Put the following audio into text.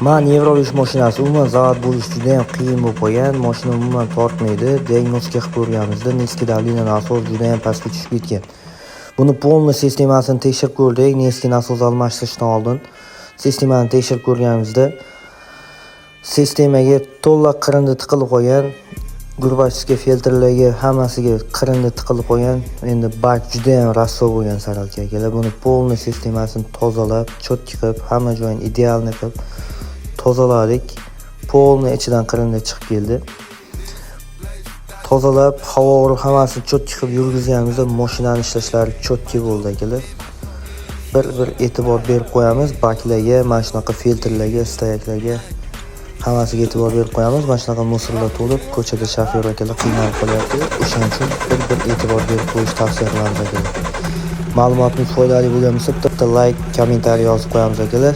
Manevr olish mashinasi umuman zavod bo'lish juda ham qiyin bo'lib qolgan. Mashina umuman tortmaydi. Diagnostika qilib ko'rganimizda Neski davleniya nasos juda ham pastga tushib ketgan. Buni polniy sistemasini tekshirib ko'rdik. Neski nasos almashtirishdan oldin sistemani tekshirib ko'rganimizda sistemaga to'liq qirindi tiqilib qolgan. Gurbachka filtrlarga hammasiga qirindi tiqilib qolgan. Endi bak juda ham rasso bo'lgan saralka akalar. Buni polniy sistemasini tozalab, cho'tki qilib, hamma joyini idealni qilib tozaladik. Polniy ichidan qirindi chiqib keldi. Tozalab, havo urib hammasini cho'tki qilib yurgizganimizda mashinaning ishlashlari cho'tki bo'ldi akalar. Bir e'tibor berib qo'yamiz baklarga, mana shunaqa filtrlarga, stayaklarga hammasiga e'tibor berib qo'yamiz. Mana shunaqa musorlar to'lib, ko'chada shofyor akalar qiynalib qolyapti. O'shaning uchun bir e'tibor berib qo'yish tavsiya qilamiz akalar. Ma'lumotimiz foydali bo'lgan bo'lsa, bitta like, kommentariy yozib qo'yamiz akalar.